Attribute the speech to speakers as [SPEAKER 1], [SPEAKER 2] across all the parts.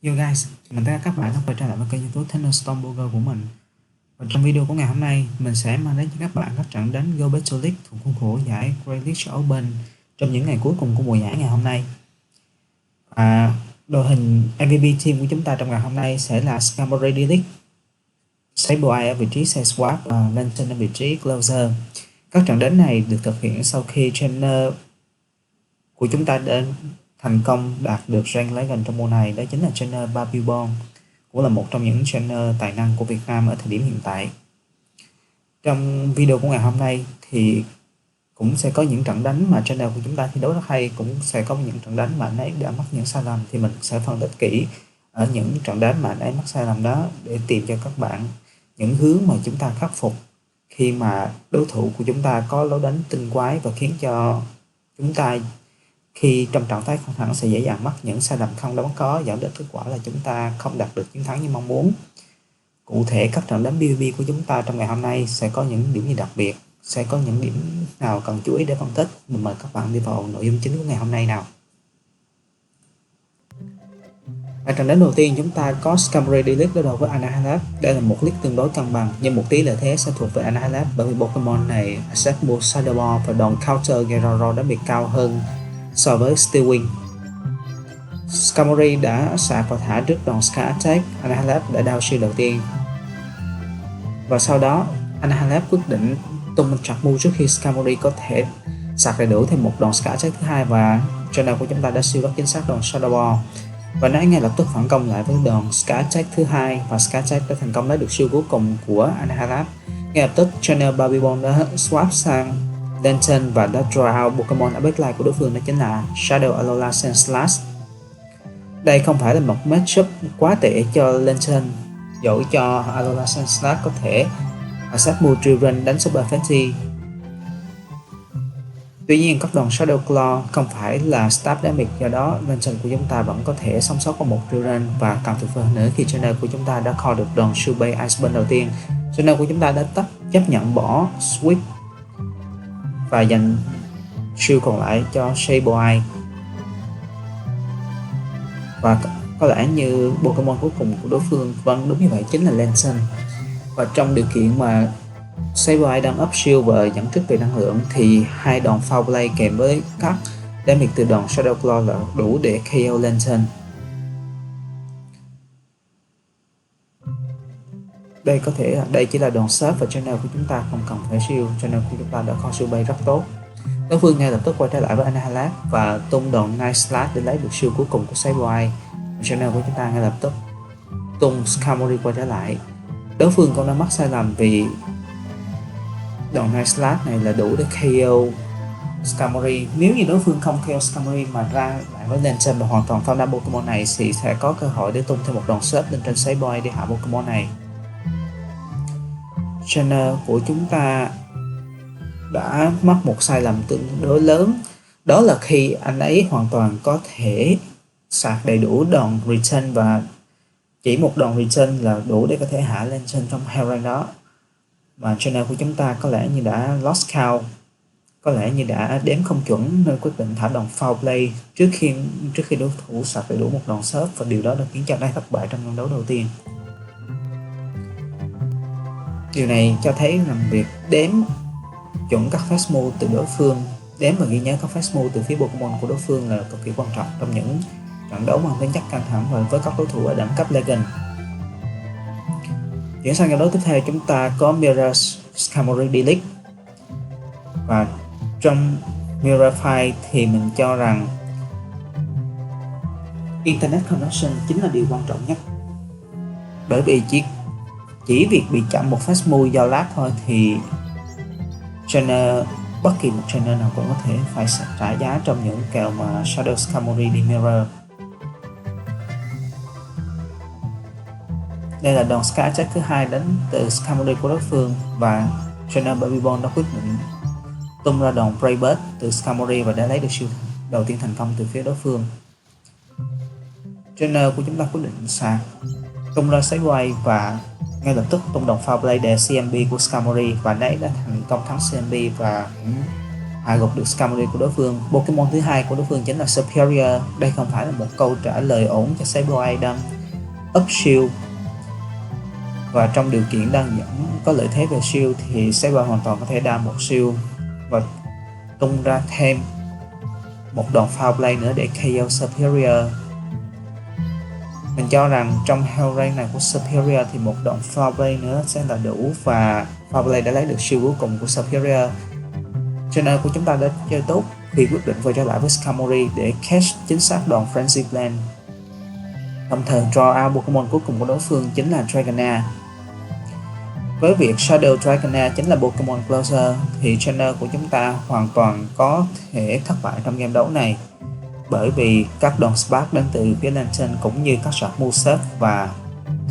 [SPEAKER 1] Yo guys, mình tất cả các bạn đã quay trở lại với kênh YouTube Thunderstorm Poker của mình. Và trong video của ngày hôm nay, mình sẽ mang đến cho các bạn các trận đánh Go Battle League thuộc khuôn khổ giải Great League Open trong những ngày cuối cùng của mùa giải ngày hôm nay. Và đội hình MVP team của chúng ta trong ngày hôm nay sẽ là Skammory Delic, Sable Eye ở vị trí Swap và Lantern ở vị trí Closer. Các trận đánh này được thực hiện sau khi trainer của chúng ta đã thành công đạt được rank Legend trong mùa này, đó chính là trainer Babybon, cũng là một trong những trainer tài năng của Việt Nam ở thời điểm hiện tại. Trong video của ngày hôm nay thì cũng sẽ có những trận đánh mà trainer của chúng ta thi đấu rất hay, cũng sẽ có những trận đánh mà anh ấy đã mắc những sai lầm, thì mình sẽ phân tích kỹ ở những trận đánh mà anh ấy mắc sai lầm đó để tìm cho các bạn những hướng mà chúng ta khắc phục khi mà đối thủ của chúng ta có lối đánh tinh quái và khiến cho chúng ta khi trong trạng thái căng thẳng sẽ dễ dàng mắc những sai lầm không đáng có, dẫn đến kết quả là chúng ta không đạt được chiến thắng như mong muốn. Cụ thể các trận đánh PvP của chúng ta trong ngày hôm nay sẽ có những điểm gì đặc biệt, sẽ có những điểm nào cần chú ý để phân tích. Mình mời các bạn đi vào nội dung chính của ngày hôm nay nào. Ở trận đánh đầu tiên chúng ta có Skammory Delic đối đầu với Annihilape. Đây là một league tương đối cân bằng nhưng một tí lợi thế sẽ thuộc về Annihilape, bởi vì Pokemon này Acceptable Shadow Ball và đòn counter Geraro đã bị cao hơn so với Steel Wing. Skammory đã xạ và thả trước đòn Sky Attack. Annihilape đã đao shield đầu tiên và sau đó Annihilape quyết định tung trap move trước khi Skammory có thể sạc đầy đủ thêm một đòn Sky Attack thứ hai, và trainer của chúng ta đã siêu rất chính xác đòn Shadow Ball và nó ngay lập tức phản công lại với đòn Sky Attack thứ hai, và Sky Attack đã thành công lấy được siêu cuối cùng của Annihilape. Ngay lập tức trainer Babybon đã swap sang Lantern và đã draw out Pokemon ở backline của đối phương, đó chính là Shadow Alola Sandslash. Đây không phải là một matchup quá tệ cho Lantern, dẫu cho Alola Sandslash có thể accept move driven đánh Super Fenty. Tuy nhiên các đòn Shadow Claw không phải là stab damage, do đó Lantern của chúng ta vẫn có thể sống sót qua một driven, và càng tuyệt vời nữa khi trainer của chúng ta đã call được đòn Shubei Ice Burn đầu tiên. Trainer của chúng ta đã chấp nhận bỏ Sweep và dành shield còn lại cho Sable Eye, và có lẽ như Pokemon cuối cùng của đối phương vâng đúng như vậy chính là Lantern. Và trong điều kiện mà Sable Eye đang up shield và dẫn trước về năng lượng thì hai đòn Foul Blade kèm với các damage từ đòn Shadow Claw là đủ để KO Lantern. Đây chỉ là đòn save và trainer của chúng ta không cần phải shield. Trainer của chúng ta đã có shield bay rất tốt. Đối phương ngay lập tức quay trở lại với Annihilape và tung đòn Night Slash để lấy được shield cuối cùng của Sable Eye. Trainer của chúng ta ngay lập tức tung Skammory quay trở lại. Đối phương cũng đã mắc sai lầm vì đòn Night Slash này là đủ để KO Skammory. Nếu như đối phương không KO Skammory mà ra lại với Lantern và hoàn toàn farm đam Pokemon này thì sẽ có cơ hội để tung thêm một đòn save lên trên Sable Eye để hạ Pokemon này. Trainer của chúng ta đã mắc một sai lầm tương đối lớn, đó là khi anh ấy hoàn toàn có thể sạc đầy đủ đòn return, và chỉ một đòn return là đủ để có thể hạ lên trên trong Hellrain đó. Mà trainer của chúng ta có lẽ như đã lost count, có lẽ như đã đếm không chuẩn nên quyết định thả đòn Foul Play trước khi đối thủ sạc đầy đủ một đòn sớp, và điều đó đã khiến cho anh ấy thất bại trong trận đấu đầu tiên. Điều này cho thấy rằng việc đếm chuẩn các fast move từ đối phương, đếm và ghi nhớ các fast move từ phía Pokemon của đối phương là cực kỳ quan trọng trong những trận đấu mang tính chất căng thẳng và với các đối thủ ở đẳng cấp Legend. Chuyển sang trận đấu tiếp theo, chúng ta có Mirror Skammory Delic, và trong Mirror Fight thì mình cho rằng Internet Connection chính là điều quan trọng nhất, bởi vì chỉ việc bị chậm một fast move do lag thôi thì bất kỳ một trainer nào cũng có thể phải trả giá trong những kèo mà Shadow Skammory đi Mirror. Đây là đòn Sky Attack thứ hai đánh từ Skammory của đối phương, và trainer Babybon đã quyết định tung ra đòn Brave Bird từ Skammory và đã lấy được shield đầu tiên thành công từ phía đối phương. Trainer của chúng ta quyết định sạc, tung ra Sable Eye và ngay lập tức tung đòn Foul Blade để CMB của Skammory, và đấy đã thành công thắng CMB và hạ gục được Skarmory của đối phương. Pokemon thứ hai của đối phương chính là Superior. Đây không phải là một câu trả lời ổn cho Sableye đang up shield, và trong điều kiện đang dẫn có lợi thế về shield thì Sableye hoàn toàn có thể đa một shield và tung ra thêm một đòn Foul Blade nữa để KO Superior. Mình cho rằng trong Hell Rank này của Superior thì một đòn Foul Blade nữa sẽ là đủ, và Foul Blade đã lấy được shield cuối cùng của Superior. Trainer của chúng ta đã chơi tốt khi quyết định quay trở lại với Skarmory để catch chính xác đòn Frenzy Blade. Đồng thời draw out Pokemon cuối cùng của đối phương chính là Dragonair. Với việc Shadow Dragonair chính là Pokemon Closer thì trainer của chúng ta hoàn toàn có thể thất bại trong game đấu này, bởi vì các đòn Spark đến từ phía Lantern cũng như các shot moveset và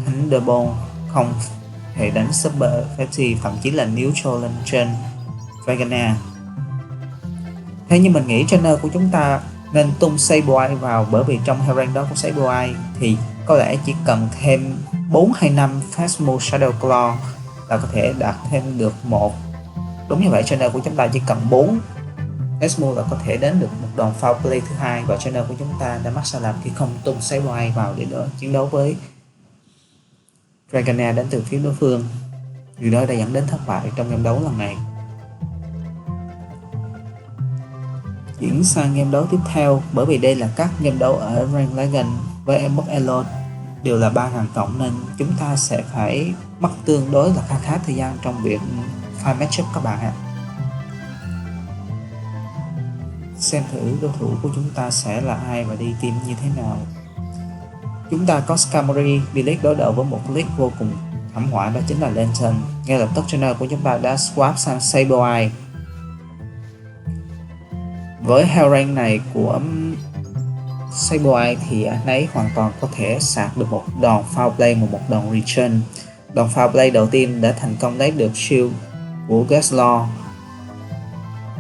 [SPEAKER 1] Thunderbolt không thể đánh Super Effective, thậm chí là neutral lên trên Dragonair. Thế nhưng mình nghĩ trainer của chúng ta nên tung Sableye vào, bởi vì trong Hell Rank đó của Sableye thì có lẽ chỉ cần thêm 4 hay 5 Fast Move Shadow Claw là có thể đạt thêm được một. Đúng như vậy, trainer của chúng ta chỉ cần 4 Fast Move là có thể đến được một đòn Foul Play thứ hai, và trainer của chúng ta đã mắc sai lầm khi không tung Sableye vào để chiến đấu với Dragonair đến từ phía đối phương. Điều đó đã dẫn đến thất bại trong game đấu lần này. Chuyển sang game đấu tiếp theo, bởi vì đây là các game đấu ở Rank Legend với mức elo đều là 3.000 cộng nên chúng ta sẽ phải mất tương đối là khá thời gian trong việc fight matchup các bạn ạ. Xem thử đối thủ của chúng ta sẽ là ai và đi team như thế nào. Chúng ta có Skarmory Delete đối đầu với một click vô cùng thảm họa, đó chính là Lantern. Ngay lập tức trainer của chúng ta đã swap sang Sableye. Với Hell Rank này của Sableye thì anh ấy hoàn toàn có thể sạc được một đòn Foul Play và một đòn Return. Đòn Foul Play đầu tiên đã thành công lấy được shield của Gasslaw,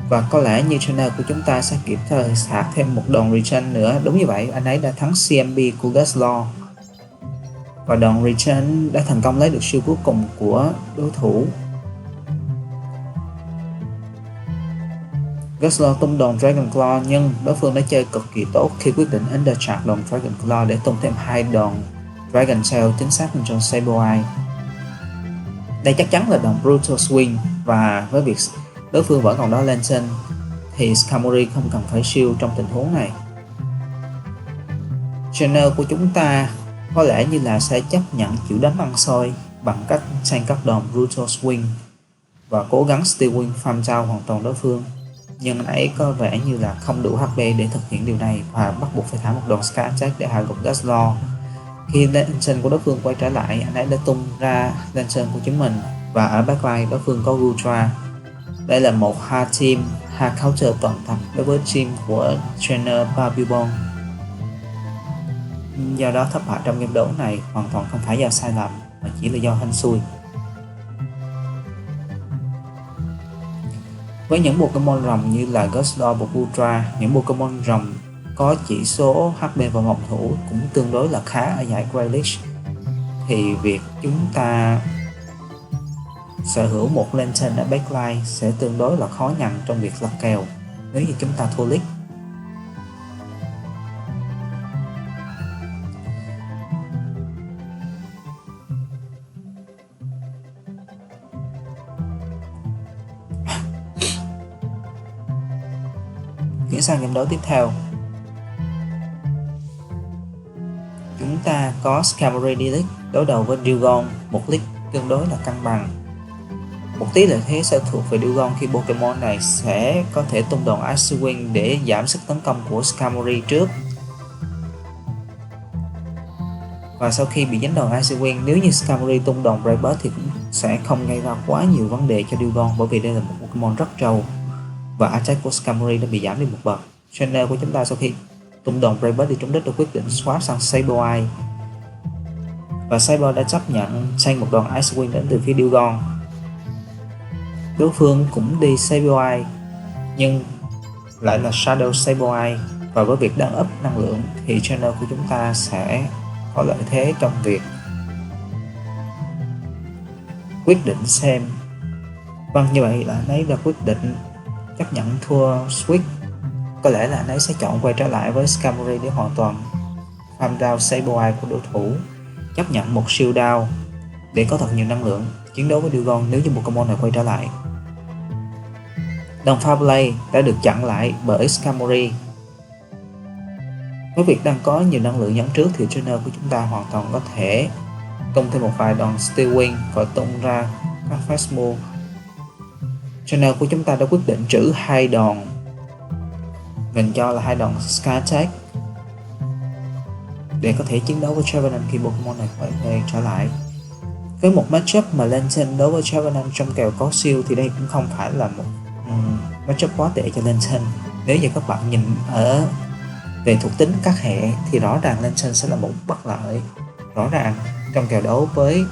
[SPEAKER 1] và có lẽ như trainer của chúng ta sẽ kịp thời sạc thêm một đòn Return nữa. Đúng như vậy, anh ấy đã thắng CMB của Gasslaw, và đòn Return đã thành công lấy được shield cuối cùng của đối thủ. Gasslaw tung đòn Dragon Claw, nhưng đối phương đã chơi cực kỳ tốt khi quyết định undercharge đòn Dragon Claw để tung thêm 2 đòn Dragon Tail chính xác lên trong Sableye. Đây chắc chắn là đòn Brutal Swing, và với việc đối phương vẫn còn đó Lantern thì Skarmory không cần phải shield trong tình huống này. Trainer của chúng ta có lẽ như là sẽ chấp nhận chịu đánh ăn xôi bằng cách sang các đòn Brutal Swing và cố gắng Steel Wing farm down hoàn toàn đối phương, nhưng anh ấy có vẻ như là không đủ HP để thực hiện điều này và bắt buộc phải thả một đòn Sky Attack để hạ gục Gasslaw. Khi Lantern của đối phương quay trở lại, anh ấy đã tung ra Lantern của chính mình, và ở backline đối phương có Gudra. Đây là một hard team, hard counter toàn tập đối với team của trainer Barbibon. Do đó thất bại trong game đấu này hoàn toàn không phải do sai lầm mà chỉ là do hên xui. Với những Pokemon rồng như là Gasslaw và Gudra, những Pokemon rồng có chỉ số HP và phòng thủ cũng tương đối là khá ở giải Graylich, thì việc chúng ta sở hữu một Lantern ở backline sẽ tương đối là khó nhằn trong việc lật kèo nếu như chúng ta thua league. Chuyển sang game đấu tiếp theo, chúng ta có Skarmory Delete đối đầu với Dewgong, một league tương đối là cân bằng. Một tí lợi thế sẽ thuộc về Dewgong khi Pokemon này sẽ có thể tung đòn Ice Wing để giảm sức tấn công của Skarmory trước. Và sau khi bị dính đòn Ice Wing, nếu như Skarmory tung đòn Brave Bird thì cũng sẽ không gây ra quá nhiều vấn đề cho Dewgong, bởi vì đây là một Pokemon rất trâu và attack của Skarmory đã bị giảm đi một bậc. Trainer của chúng ta sau khi tung đòn Brave Bird thì chúng đã quyết định swap sang Sableye, và Sableye đã chấp nhận sang một đòn Ice Wing đến từ phía Dewgong. Đối phương cũng đi Sableye nhưng lại là Shadow Sableye, và với việc đang up năng lượng thì trainer của chúng ta sẽ có lợi thế trong việc quyết định xem. Vâng, như vậy là anh ấy đã quyết định chấp nhận thua Swift, có lẽ là anh ấy sẽ chọn quay trở lại với Skarmory để hoàn toàn farm down Sableye của đối thủ, chấp nhận một shield down để có thật nhiều năng lượng chiến đấu với Dewgong nếu như Pokemon này quay trở lại. Đồng Foul Play đã được chặn lại bởi Skarmory. Với việc đang có nhiều năng lượng dẫn trước thì trainer của chúng ta hoàn toàn có thể tung thêm một vài đòn Steel Wing và tung ra các Fast Move. Trainer của chúng ta đã quyết định trữ 2 đòn, mình cho là 2 đòn Sky Attack để có thể chiến đấu với Trevenant khi Pokemon này quay trở lại. Với một matchup mà Lantern đối với Trevenant trong kèo có siêu thì đây cũng không phải là một matchup quá tệ cho Lantern. Nếu như các bạn nhìn ở về thuộc tính các hệ thì rõ ràng Lantern sẽ là một bất lợi rõ ràng trong kèo đấu với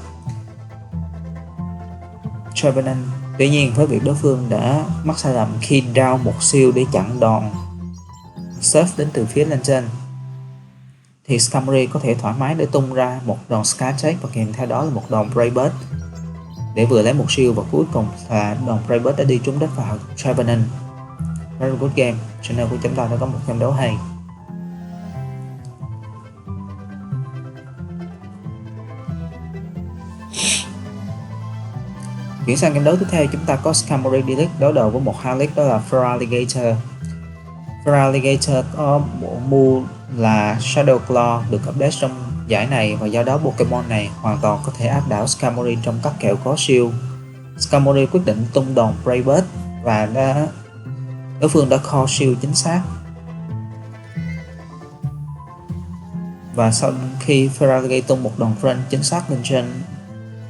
[SPEAKER 1] Trevenant. Tuy nhiên với việc đối phương đã mắc sai lầm khi down một siêu để chặn đòn surf đến từ phía Lantern thì Skarmory có thể thoải mái để tung ra một đòn Sky Attack và kèm theo đó là một đòn Brave Bird để vừa lấy một shield, và cuối cùng là đòn Brave Bird đã đi trúng đích vào Trevenant. Very good game, channel của chúng ta đã có một game đấu hay. Chuyển sang game đấu tiếp theo, chúng ta có Skarmory D-League đối đầu với một Halic đó là Feraligatr. Feraligatr có bộ move là Shadow Claw được update trong giải này, và do đó Pokemon này hoàn toàn có thể áp đảo Skarmory trong các kèo có shield. Skarmory quyết định tung đòn Brave Bird và đối phương đã call shield chính xác. Và sau khi Feraligatr tung một đòn Friend chính xác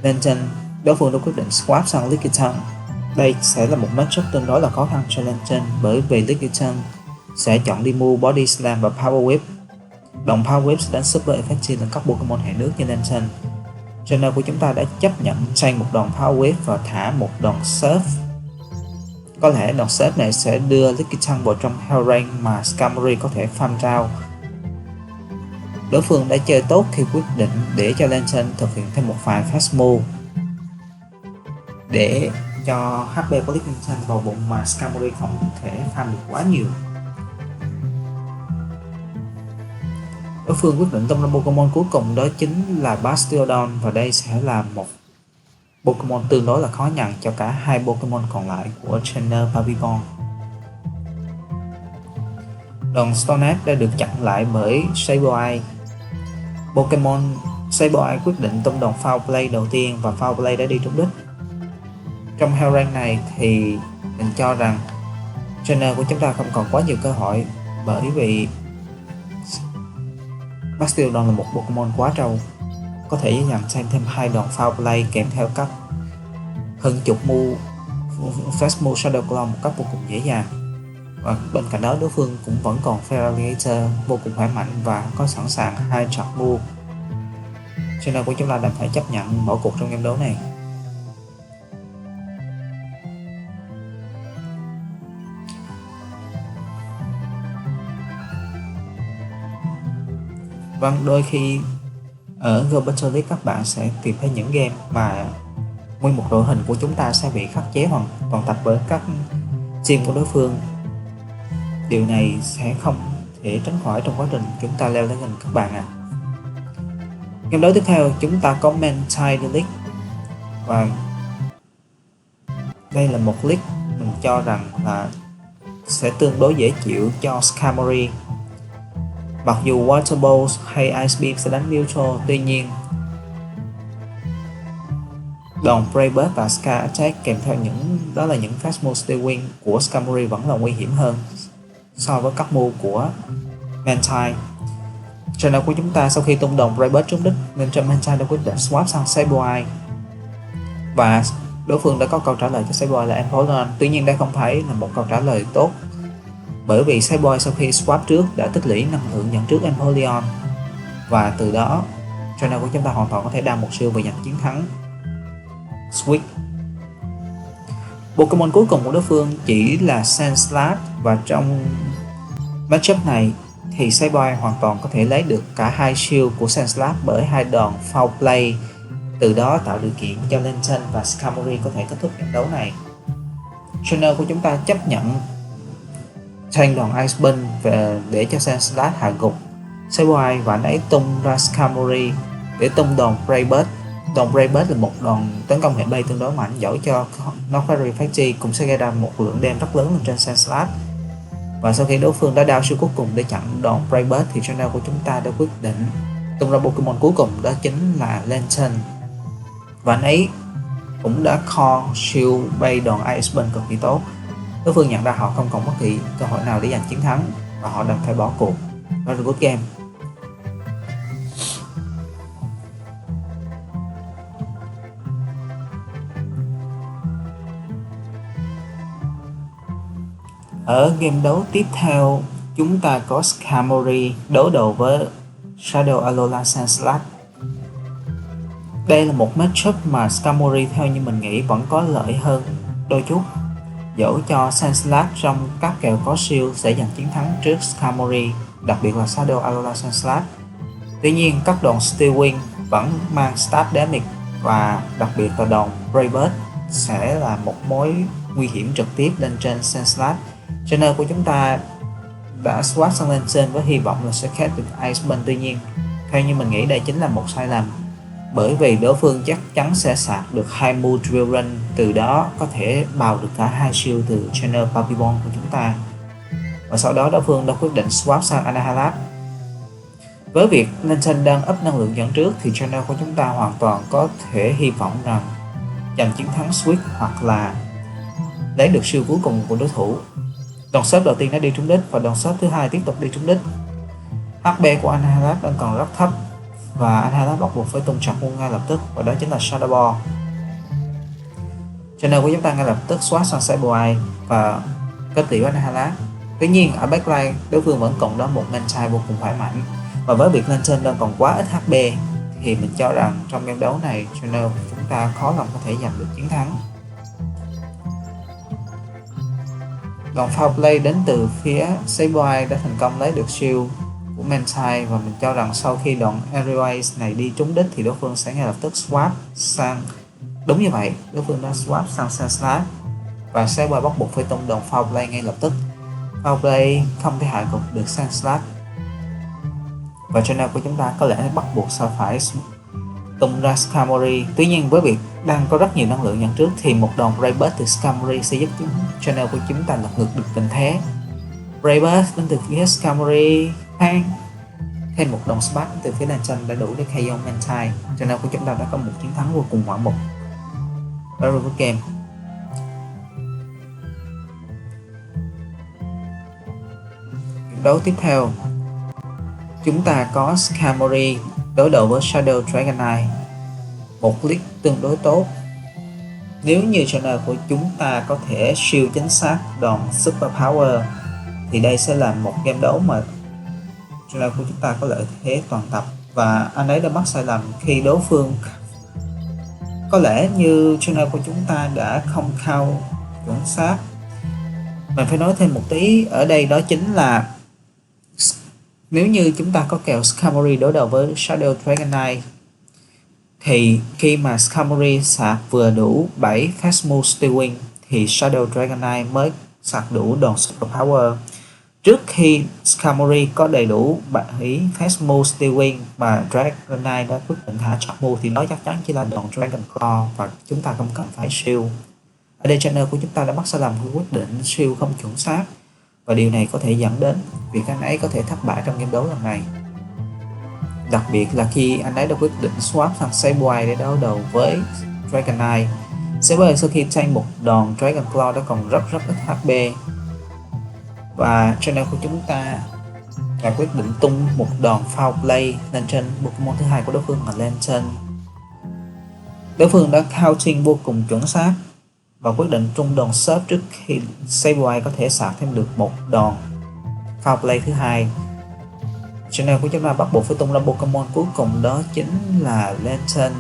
[SPEAKER 1] lên trên, đối phương đã quyết định swap sang Lickitung. Đây sẽ là một matchup tương đối là khó khăn cho Lantern, bởi vì Lickitung sẽ chọn đi move Body Slam và Power Whip. Đòn Power Whip sẽ đánh super effective lên các Pokemon hệ nước như Lantern. Trainer của chúng ta đã chấp nhận change một đòn Power Whip và thả một đòn Surf. Có lẽ đòn Surf này sẽ đưa Lickitung vào trong Hell Rain mà Skarmory có thể farm down. Đối phương đã chơi tốt khi quyết định để cho Lantern thực hiện thêm một vài Fast Move để cho HP của Lickitung vào bụng mà Skarmory không thể farm được quá nhiều. Đối phương quyết định tung ra Pokemon cuối cùng đó chính là Bastiodon, và đây sẽ là một Pokemon tương đối là khó nhằn cho cả hai Pokemon còn lại của trainer Babybon. Đòn Storm đã được chặn lại bởi Sableye. Pokemon Sableye quyết định tung đòn Foul Play đầu tiên và Foul Play đã đi trúng đích. Trong Hell Rank này thì mình cho rằng trainer của chúng ta không còn quá nhiều cơ hội, bởi vì Bastiodon là một Pokemon quá trâu, có thể dễ dàng sang thêm 2 đòn Foul Play kèm theo các hơn chục move Fast Move Shadow Claw một cách vô cùng dễ dàng. Và bên cạnh đó đối phương cũng vẫn còn Feraligatr vô cùng khỏe mạnh và có sẵn sàng 2 chart move, cho nên của chúng ta đành phải chấp nhận bỏ cuộc trong game đấu này. Vâng, đôi khi ở Go Battle League các bạn sẽ tìm thấy những game mà nguyên một đội hình của chúng ta sẽ bị khắc chế hoàn toàn tập bởi các team của đối phương. Điều này sẽ không thể tránh khỏi trong quá trình chúng ta leo lên hình các bạn ạ. Game đấu tiếp theo chúng ta có Mantine League, và đây là một league mình cho rằng là sẽ tương đối dễ chịu cho Skarmory. Mặc dù Water Balls hay Ice Beam sẽ đánh neutral, tuy nhiên đòn Brave Bird và Sky Attack kèm theo những Fast Move Steel Wing của Skarmory vẫn là nguy hiểm hơn so với các move của Mantine. Trainer của chúng ta sau khi tung đòn Brave Bird trúng đích nên cho Mantine đã quyết định swap sang Sableye, và đối phương đã có câu trả lời cho Sableye là Empoleon. Tuy nhiên đây không phải là một câu trả lời tốt, bởi vì Sableye sau khi swap trước đã tích lũy năng lượng nhận trước Empoleon, và từ đó trainer của chúng ta hoàn toàn có thể đam một siêu và giành chiến thắng. Switch. Pokemon cuối cùng của đối phương chỉ là Sandslash, và trong matchup này thì Sableye hoàn toàn có thể lấy được cả hai shield của Sandslash bởi 2 đòn Foul Play, từ đó tạo điều kiện cho Lantern và Skarmory có thể kết thúc trận đấu này. trainer của chúng ta chấp nhận thanh đòn Iceburn về để cho Sandslash hạ gục Sableye và anh ấy tung ra Skarmory để tung đòn Braybird. Đòn Braybird là một đòn tấn công hệ bay tương đối mạnh, dẫu cho nó có Reflective cũng sẽ gây ra một lượng đam rất lớn lên trên Sandslash. Và sau khi đối phương đã đao siêu cuối cùng để chặn đòn Braybird thì trainer của chúng ta đã quyết định tung ra Pokemon cuối cùng, đó chính là Lantern. Và anh ấy cũng đã call siêu bay đòn Iceburn cực kỳ tốt. Đối phương nhận ra họ không còn bất kỳ cơ hội nào để giành chiến thắng và họ đành phải bỏ cuộc. Đó là good game. Ở game đấu tiếp theo, chúng ta có Skarmory đối đầu với Shadow Alola Sandslash. Đây là một matchup mà Skarmory theo như mình nghĩ vẫn có lợi hơn đôi chút, dẫu cho Sandslash trong các kèo có siêu sẽ giành chiến thắng trước Skarmory, đặc biệt là Shadow Alola Sandslash. Tuy nhiên các đòn Steel Wing vẫn mang stab damage và đặc biệt là đòn Braybird sẽ là một mối nguy hiểm trực tiếp lên trên Sandslash. Trainer của chúng ta đã swap sang lên trên với hy vọng là sẽ catch được Iceburn. Tuy nhiên theo như mình nghĩ đây chính là một sai lầm, bởi vì đối phương chắc chắn sẽ sạc được 2 Moon Drill Run, từ đó có thể bào được cả 2 shield từ trainer Papillon của chúng ta. Và sau đó đối phương đã quyết định swap sang Anahalat. Với việc Lantern đang up năng lượng dẫn trước thì trainer của chúng ta hoàn toàn có thể hy vọng rằng giành chiến thắng Switch hoặc là lấy được siêu cuối cùng của đối thủ. Đòn shot đầu tiên đã đi trúng đích và đòn shot thứ hai tiếp tục đi trúng đích. HP của Anahalat đang còn rất thấp và Anahalat bắt buộc phải tung chặt luôn ngay lập tức, và đó chính là Shadow Ball. Trainer của chúng ta ngay lập tức swap sang Sableye và kết liễu Anahalat. Tuy nhiên ở backline đối phương vẫn còn đó một Mantine vô cùng khỏe mạnh, và với việc Lantern đang còn quá ít HP thì mình cho rằng trong game đấu này trainer của chúng ta khó lòng có thể giành được chiến thắng. Đòn foul play đến từ phía Sableye đã thành công lấy được shield của Mantine, và mình cho rằng sau khi đòn Aerial Ace này đi trúng đích thì đối phương sẽ ngay lập tức swap sang, đúng như vậy, đối phương đã swap sang Sandslash và Sableye bắt buộc phải tung đòn foul play ngay lập tức. Foul play không thể hạ gục được Sandslash và trainer của chúng ta có lẽ bắt buộc sẽ phải tung ra Skarmory. Tuy nhiên với việc đang có rất nhiều năng lượng nhận trước thì một đòn Braybird từ Skarmory sẽ giúp trainer của chúng ta lật ngược được tình thế. Braybird đến từ phía Skarmory, thêm một đòn Spark từ phía Lantern đã đủ để KO Mantine. Trainer của chúng ta đã có một chiến thắng vô cùng ngoạn mục. Đó là good game. Đấu tiếp theo, chúng ta có Skarmory đối đầu với Shadow Dragonite, một league tương đối tốt. Nếu như trainer của chúng ta có thể siêu chính xác đòn Super Power thì đây sẽ là một game đấu mà trainer của chúng ta có lợi thế toàn tập, và anh ấy đã mắc sai lầm khi đối phương có lẽ như trainer của chúng ta đã không count chuẩn xác. Mình phải nói thêm một tí ở đây, đó chính là nếu như chúng ta có kèo Skarmory đối đầu với Shadow Dragonite thì khi mà Skarmory sạc vừa đủ 7 Fast Move Steel Wing thì Shadow Dragonite mới sạc đủ đòn Super Power. Trước khi Skarmory có đầy đủ 7 Fast Move Steel Wing mà Dragonite đã quyết định thả chọc move thì nó chắc chắn chỉ là đòn Dragon Claw và chúng ta không cần phải shield. Ở đây trainer của chúng ta đã mắc sai lầm khi quyết định shield không chuẩn xác, và điều này có thể dẫn đến việc anh ấy có thể thất bại trong game đấu lần này. Đặc biệt là khi anh ấy đã quyết định swap sang Sableye để đối đầu với Dragonite. Sableye sau khi tank một đòn Dragon Claw đã còn rất ít HP, và trainer của chúng ta đã quyết định tung một đòn foul play lên trên Pokemon thứ hai của đối phương là Lantern. Đối phương đã counting vô cùng chuẩn xác và quyết định tung đòn surf trước khi Sableye có thể sạc thêm được một đòn foul play thứ hai. Trainer của chúng ta bắt buộc phải tung ra Pokemon cuối cùng, đó chính là Lantern.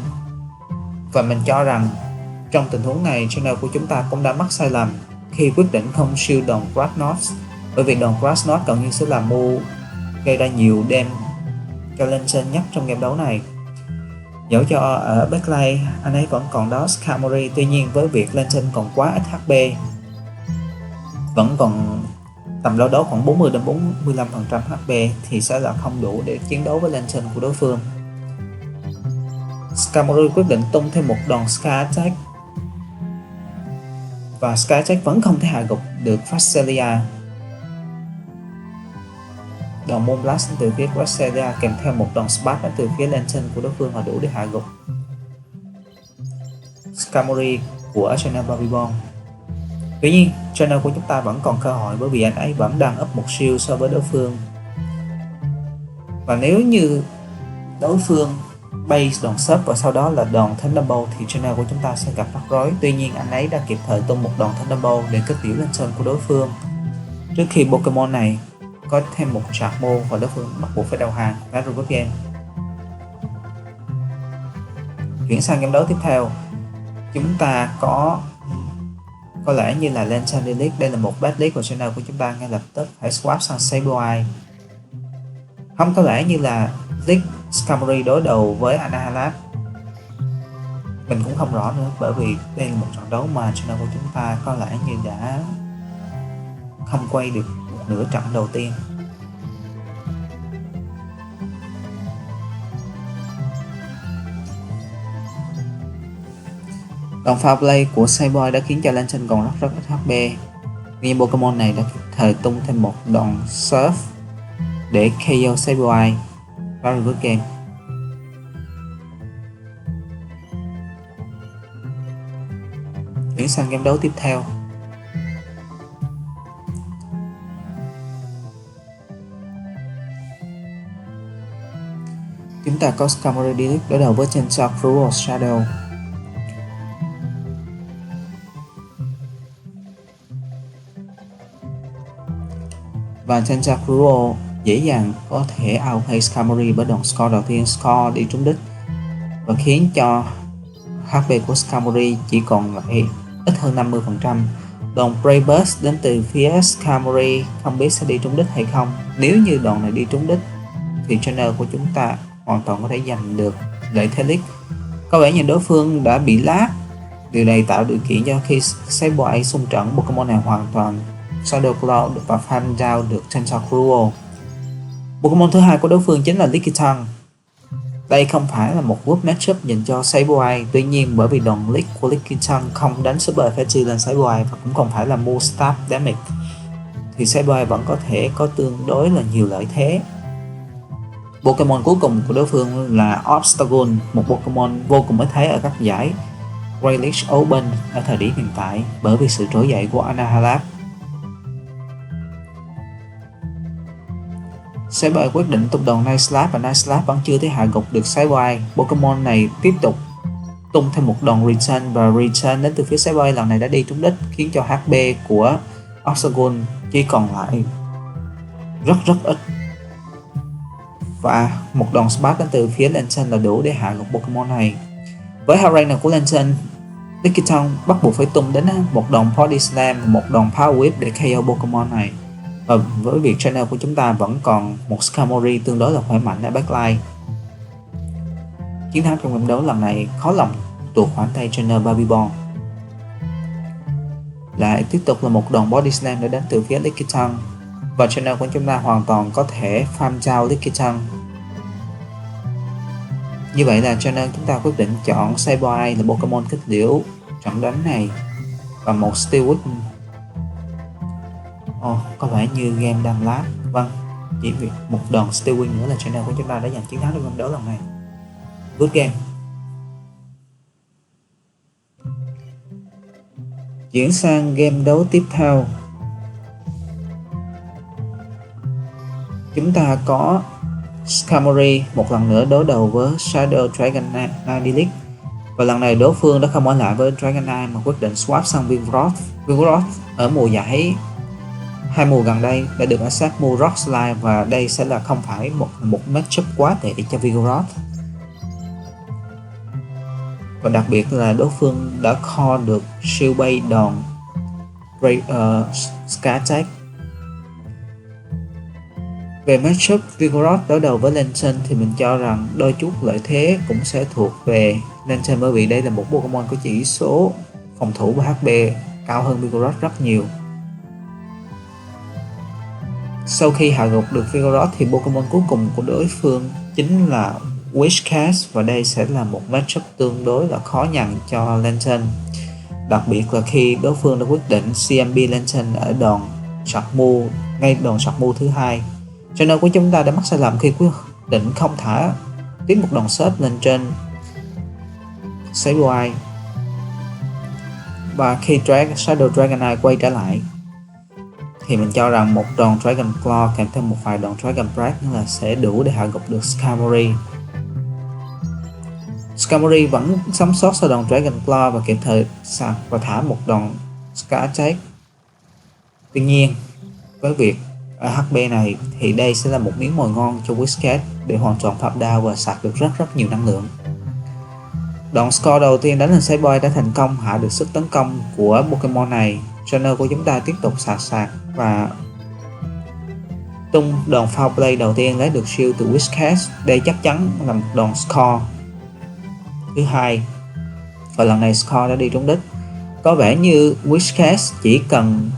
[SPEAKER 1] Và mình cho rằng trong tình huống này trainer của chúng ta cũng đã mắc sai lầm khi quyết định không shield đòn Grass Knot, bởi vì đòn Grass Knot gần như sẽ là move gây ra nhiều damage cho Lantern nhất trong game đấu này. Dẫu cho ở backline anh ấy vẫn còn đó Skarmory, tuy nhiên với việc Lantern còn quá ít HP vẫn còn tầm đâu đó khoảng 40 đến 45% HP thì sẽ là không đủ để chiến đấu với Lantern của đối phương. Skarmory quyết định tung thêm một đòn Sky Attack và Sky Attack vẫn không thể hạ gục được Cresselia. Đòn Moonblast đến từ phía Cresselia kèm theo một đòn Spark đến từ phía Lantern của đối phương là đủ để hạ gục Skarmory của Channel Babybon. Tuy nhiên, Channel của chúng ta vẫn còn cơ hội bởi vì anh ấy vẫn đang up một shield so với đối phương. Và nếu như đối phương base đòn sub và sau đó là đòn Thunderbolt thì Channel của chúng ta sẽ gặp rắc rối. Tuy nhiên anh ấy đã kịp thời tung một đòn Thunderbolt để kết liễu Lantern của đối phương trước khi Pokemon này có thêm một Charmo và đối phương bắt buộc phải đầu hàng và revert game. Chuyển sang game đấu tiếp theo, chúng ta có lẽ như là Lantern Elite. Đây là một bad league của Channel của chúng ta ngay lập tức phải swap sang Sableye. Không có lẽ như là league Skarmory đối đầu với Anahalab, mình cũng không rõ nữa, bởi vì đây là một trận đấu mà Channel của chúng ta có lẽ như đã không quay được một nửa trận đầu tiên. Đòn foul play của Sableye đã khiến cho Lantern còn rất ít HP. Nhưng Pokemon này đã kịp thời tung thêm một đòn Surf để KO Sableye và revert game. Chuyển sang game đấu tiếp theo, chúng ta có Skarmory Deluxe đối đầu với Tentacruel Shadow. Và Tentacruel dễ dàng có thể outplay Skarmory bởi đòn score đầu tiên, score đi trúng đích và khiến cho HP của Skarmory chỉ còn lại ít hơn 50%. Đòn Brave Burst đến từ phía Skarmory không biết sẽ đi trúng đích hay không. Nếu như đòn này đi trúng đích thì Channel của chúng ta hoàn toàn có thể giành được lợi thế league. Có vẻ như đối phương đã bị lag. Điều này tạo điều kiện cho khi Sableye xung trận, Pokemon này hoàn toàn Shadow Cloud và farm down được Tentacruel. Pokemon thứ hai của đối phương chính là Lickitung. Đây không phải là một good matchup dành cho Sableye, tuy nhiên bởi vì đòn Lick của Lickitung không đánh Super Effective lên Sableye và cũng không phải là Move Stab Damage thì Sableye vẫn có thể có tương đối là nhiều lợi thế. Pokemon cuối cùng của đối phương là Obstacle, một Pokemon vô cùng mới thấy ở các giải Great League Open ở thời điểm hiện tại bởi vì sự trỗi dậy của Anahalab. Sableye quyết định tung đòn Night Slap và Night Slap vẫn chưa thể hạ gục được Sableye. Pokemon này tiếp tục tung thêm một đòn Return và Return đến từ phía Sableye lần này đã đi trúng đích khiến cho HP của Obstacle chỉ còn lại rất ít. Và một đòn Spark đến từ phía Lantern là đủ để hạ gục Pokemon này. Với Harainer của Lantern, Lickitung bắt buộc phải tung đến một đòn Body Slam, một đòn Power Whip để KO Pokemon này. Và với việc Channel của chúng ta vẫn còn một Skarmory tương đối là khỏe mạnh ở backline, chiến thắng trong trận đấu lần này khó lòng tuột khỏi tay Channel Babybon. Lại tiếp tục là một đòn Body Slam đã đến từ phía Lickitung và Channel của chúng ta hoàn toàn có thể farm down Lickitung. Như vậy là Channel chúng ta quyết định chọn Sableye là Pokemon kết liễu trận đánh này và một Steel Whip. Có vẻ như game đang lag. Vâng, chỉ vì một đòn Steel Wing nữa là Channel của chúng ta đã giành chiến thắng trong trận đấu lần này. Good game. Chuyển sang game đấu tiếp theo, chúng ta có Skarmory một lần nữa đối đầu với Shadow Dragonite Deluxe. Và lần này đối phương đã không ở lại với Dragonite mà quyết định swap sang Vigoroth. Vigoroth ở mùa giải hai mùa gần đây đã được accept mua Rock Slide và đây sẽ là không phải một matchup quá tệ cho Vigoroth. Và đặc biệt là đối phương đã call được Shield Bay đòn Sky Attack. Về matchup Vigoroth đối đầu với Lantern thì mình cho rằng đôi chút lợi thế cũng sẽ thuộc về Lantern bởi vì đây là một Pokemon có chỉ số phòng thủ và HP cao hơn Vigoroth rất nhiều. Sau khi hạ gục được Vigoroth thì Pokemon cuối cùng của đối phương chính là Whiscash, và đây sẽ là một matchup tương đối là khó nhằn cho Lantern, đặc biệt là khi đối phương đã quyết định CMB Lantern ở đòn Sharkmu, ngay đòn Sharkmu thứ hai. Trainer của chúng ta đã mắc sai lầm khi quyết định không thả tiếp một đòn sớp lên trên Sableye, và khi Shadow Dragonite quay trở lại thì mình cho rằng một đòn Dragon Claw kèm thêm một vài đòn Dragon Breath nữa là sẽ đủ để hạ gục được Skarmory. Skarmory vẫn sống sót sau đòn Dragon Claw và kịp thời sạc và thả một đòn Scar Attack. Tuy nhiên, với việc ở HP này thì đây sẽ là một miếng mồi ngon cho Whiscash để hoàn toàn phạm đao và sạc được rất nhiều năng lượng. Đòn score đầu tiên đánh lên Sableye đã thành công hạ được sức tấn công của Pokemon này. Trainer của chúng ta tiếp tục sạc và tung đòn Foul Play đầu tiên lấy được shield từ Whiscash. Đây chắc chắn là một đòn score thứ hai, và lần này score đã đi trúng đích. Có vẻ như Whiscash chỉ cần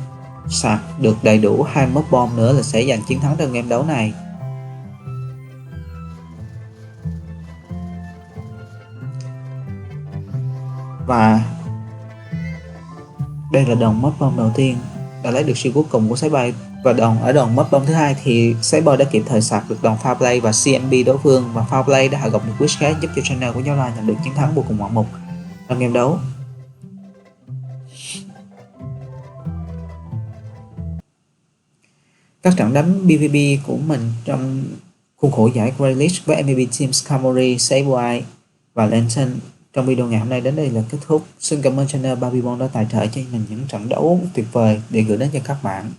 [SPEAKER 1] sạc được đầy đủ 2 Mob Bomb nữa là sẽ giành chiến thắng trong game đấu này. Và đây là đòn Mob Bomb đầu tiên đã lấy được shield cuối cùng của Sableye, và ở đòn Mob Bomb thứ hai thì Sableye đã kịp thời sạc được đòn Foul Play và CMB đối phương, và Foul Play đã hạ gục được Whiscash, giúp cho trainer của Giáo La nhận được chiến thắng vô cùng ngoạn mục trong game đấu. Các trận đánh PvP của mình trong khuôn khổ giải Graylich với MVP Team Skarmory, Sableye và Lantern trong video ngày hôm nay đến đây là kết thúc. Xin cảm ơn channel Babybon đã tài trợ cho mình những trận đấu tuyệt vời để gửi đến cho các bạn.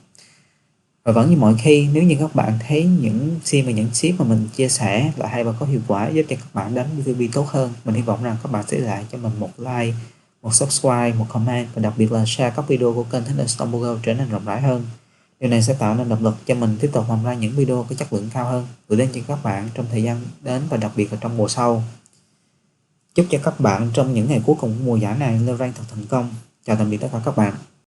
[SPEAKER 1] Và vẫn như mọi khi, nếu như các bạn thấy những sim và những tip mà mình chia sẻ là hay và có hiệu quả giúp cho các bạn đánh PvP tốt hơn, mình hy vọng rằng các bạn sẽ để lại cho mình một like, một subscribe, một comment và đặc biệt là share các video của kênh Thunderstorm Pogo trở nên rộng rãi hơn. Điều này sẽ tạo nên động lực cho mình tiếp tục làm ra những video có chất lượng cao hơn gửi đến cho các bạn trong thời gian đến, và đặc biệt là trong mùa sau. Chúc cho các bạn trong những ngày cuối cùng của mùa giải này lên rank thật thành công. Chào tạm biệt tất cả các bạn.